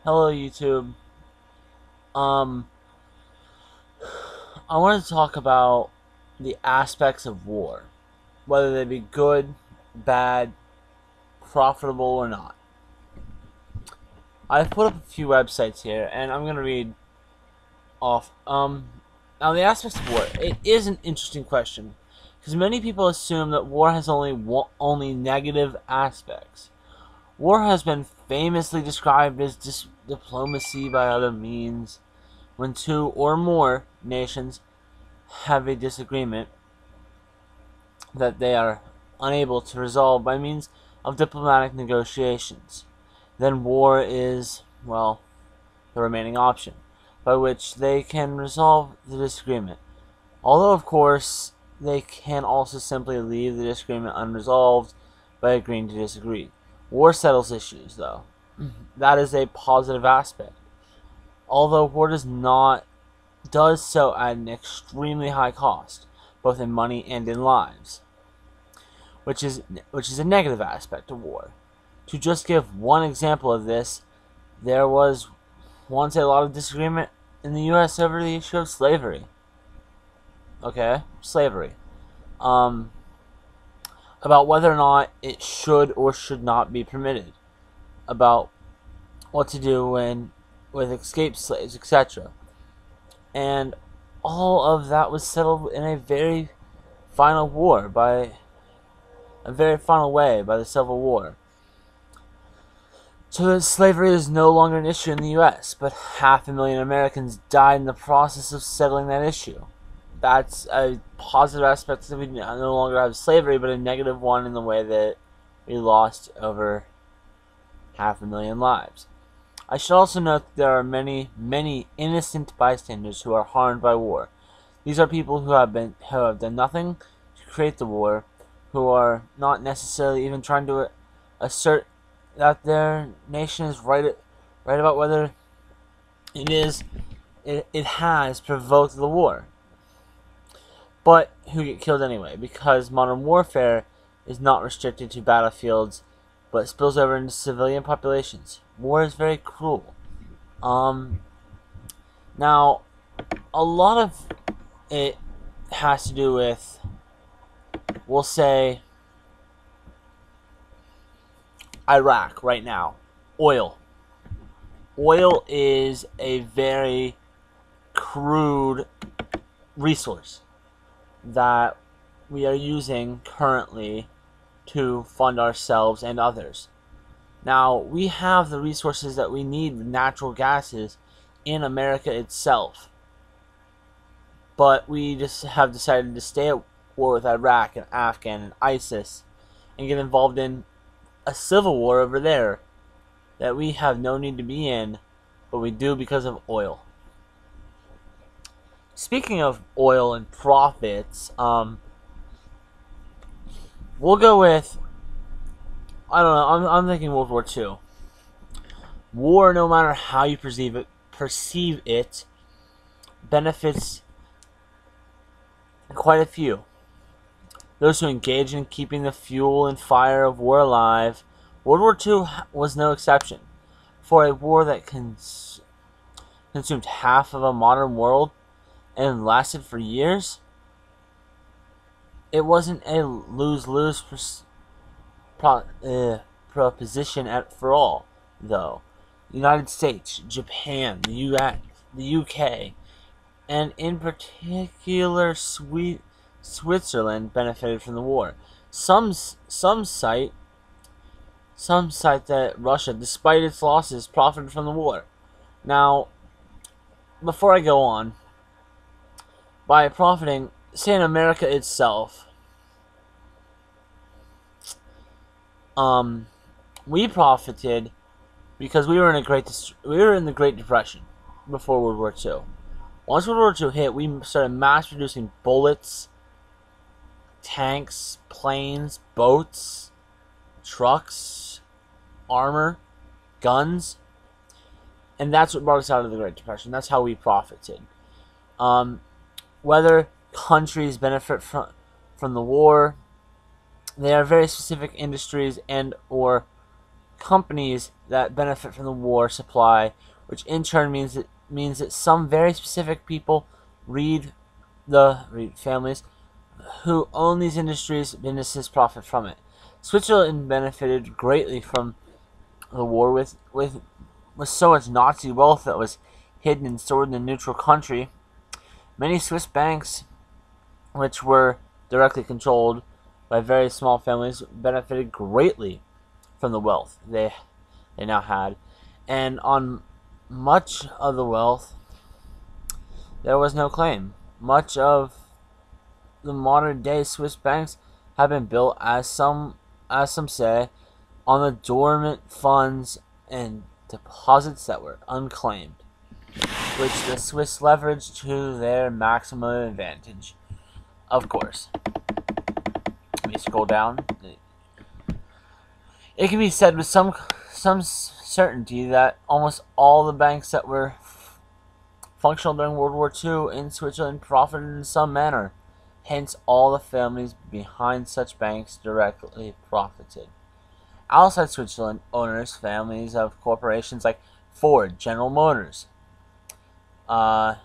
Hello, YouTube. Um, I want to talk about the aspects of war, whether they be good, bad, profitable, or not. I've put up a few websites here, and I'm gonna read off. Now the aspects of war. It is an interesting question because many people assume that war has only negative aspects. War has been famously described as diplomacy by other means. When two or more nations have a disagreement that they are unable to resolve by means of diplomatic negotiations, then war is, well, the remaining option by which they can resolve the disagreement. Although, of course, they can also simply leave the disagreement unresolved by agreeing to disagree. War settles issues, though. That is a positive aspect. Although war does so at an extremely high cost, both in money and in lives, which is a negative aspect of war. To just give one example of this, there was once a lot of disagreement in the U.S. over the issue of slavery. Okay, slavery. About whether or not it should or should not be permitted. About what to do with escaped slaves, etc. And all of that was settled in a very final war by a very final way by the Civil War. So that slavery is no longer an issue in the U.S., but 500,000 Americans died in the process of settling that issue. That's a positive aspect that we no longer have slavery, but a negative one in the way that we lost over 500,000 lives. I should also note that there are many, many innocent bystanders who are harmed by war. These are people who have done nothing to create the war, who are not necessarily even trying to assert that their nation is right about whether it has provoked the war, but who get killed anyway, because modern warfare is not restricted to battlefields, but spills over into civilian populations. War is very cruel. Now, a lot of it has to do with, we'll say, Iraq right now. Oil. Oil is a very crude resource that we are using currently to fund ourselves and others. Now, we have the resources that we need with natural gases in America itself. But we just have decided to stay at war with Iraq and Afghan and ISIS and get involved in a civil war over there that we have no need to be in, but we do because of oil. Speaking of oil and profits, we'll go with, I don't know, I'm thinking World War II. War, no matter how you perceive it, benefits quite a few. Those who engage in keeping the fuel and fire of war alive. World War II was no exception. For a war that consumed half of a modern world and lasted for years, it wasn't a lose-lose proposition for all, though. The United States, Japan, the US, the UK, and in particular Switzerland benefited from the war. Some cite that Russia, despite its losses, profited from the war. Now, before I go on, by profiting, say in America itself, we profited because we were in the Great Depression before World War II. Once World War II hit, we started mass producing bullets, tanks, planes, boats, trucks, armor, guns, and that's what brought us out of the Great Depression. That's how we profited. Whether countries benefit from the war, they are very specific industries and or companies that benefit from the war supply, which in turn means that some very specific people read families who own these businesses profit from it. Switzerland benefited greatly from the war with so much Nazi wealth that was hidden and stored in a neutral country. Many Swiss banks, which were directly controlled by very small families, benefited greatly from the wealth they now had, and on much of the wealth there was no claim. Much of the modern day Swiss banks have been built, as some say, on the dormant funds and deposits that were unclaimed, which the Swiss leveraged to their maximum advantage. Of course. Let me scroll down. It can be said with some certainty that almost all the banks that were functional during World War II in Switzerland profited in some manner. Hence, all the families behind such banks directly profited. Outside Switzerland, owners, families of corporations like Ford, General Motors, I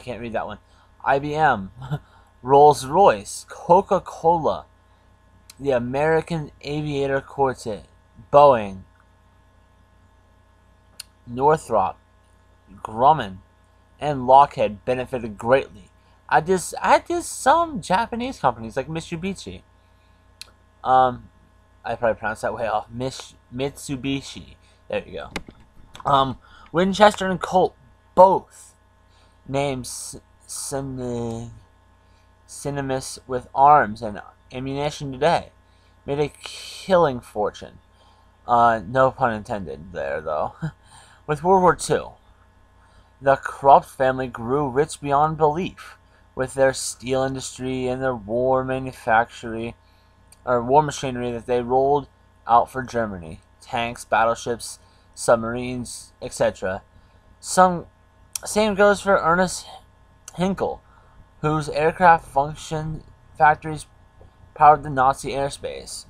can't read that one, IBM, Rolls-Royce, Coca-Cola, the American Aviator Quartet, Boeing, Northrop Grumman, and Lockheed benefited greatly. I just some Japanese companies like Mitsubishi. I probably pronounced that way off. Mitsubishi. There you go. Winchester and Colt, both names synonymous with arms and ammunition today, made a killing fortune. No pun intended there, though. With World War II, the Krupp family grew rich beyond belief with their steel industry and their war machinery that they rolled out for Germany. Tanks, battleships, submarines, etc. Same goes for Ernest Hinckel, whose aircraft function factories powered the Nazi airspace.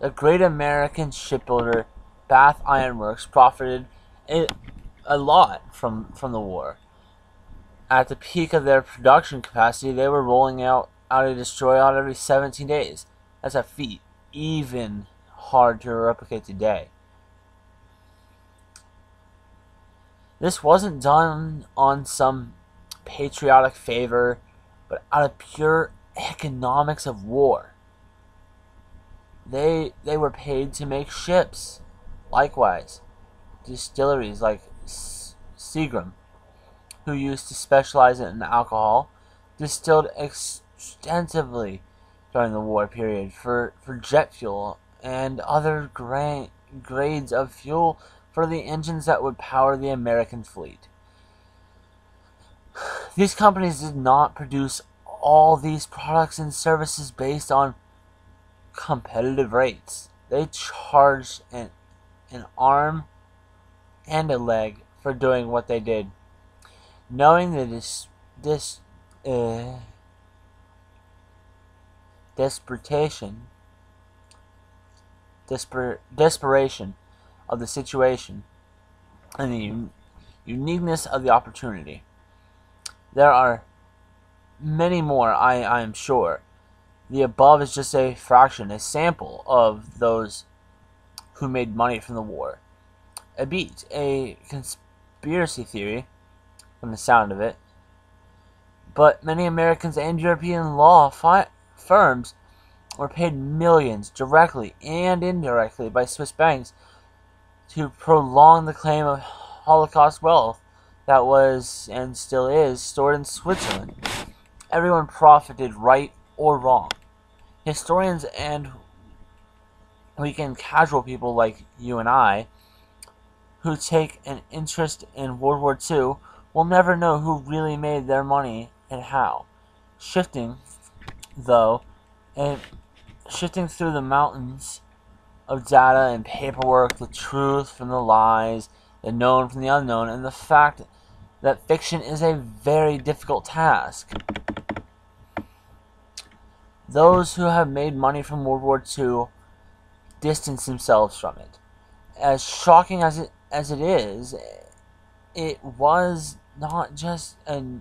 The great American shipbuilder Bath Iron Works profited a lot from the war. At the peak of their production capacity, they were rolling out a destroyer out every 17 days. That's a feat even hard to replicate today. This wasn't done on some patriotic favor, but out of pure economics of war. They were paid to make ships. Likewise, distilleries like Seagram, who used to specialize in alcohol, distilled extensively during the war period for jet fuel and other grades of fuel for the engines that would power the American fleet. These companies did not produce all these products and services based on competitive rates. They charged an arm and a leg for doing what they did, knowing the desperation of the situation and the uniqueness of the opportunity. There are many more, I am sure. The above is just a fraction, a sample of those who made money from the war. A conspiracy theory, from the sound of it. But many Americans and European law firms were paid millions, directly and indirectly, by Swiss banks to prolong the claim of Holocaust wealth that was, and still is, stored in Switzerland. Everyone profited, right or wrong. Historians and weekend casual people like you and I, who take an interest in World War II, will never know who really made their money and how. Shifting through the mountains of data and paperwork, the truth from the lies, the known from the unknown, and the fact that fiction is a very difficult task. those who have made money from World War II distance themselves from it. As shocking as it is, it was not just the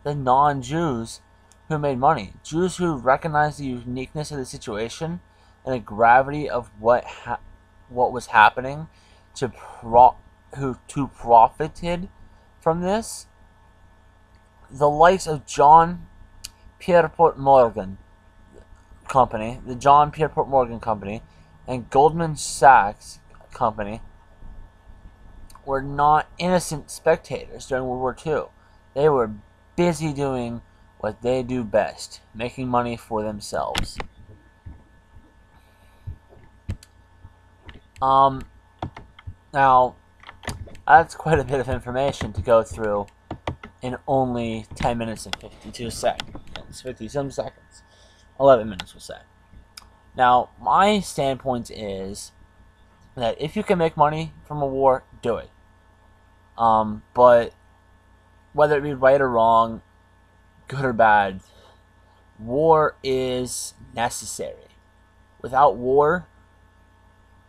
non-Jews who made money. Jews who recognized the uniqueness of the situation and the gravity of what was happening who profited from this. The likes of John Pierpont Morgan Company, the John Pierpont Morgan Company, and Goldman Sachs Company were not innocent spectators during World War II. They were busy doing what they do best, making money for themselves. Now, that's quite a bit of information to go through in only 10 minutes and 52 seconds. 50-some seconds. 11 minutes, we'll say. Now, my standpoint is that if you can make money from a war, do it. But whether it be right or wrong, good or bad, war is necessary. Without war,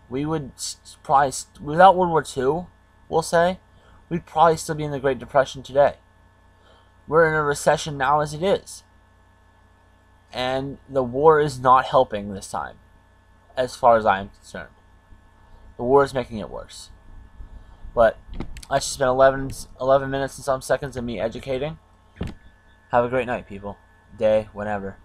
we would probably, without World War II, we'll say, we'd probably still be in the Great Depression today. We're in a recession now as it is. And the war is not helping this time, as far as I am concerned. The war is making it worse. But I just spent 11 minutes and some seconds of me educating. Have a great night, people. Day, whenever.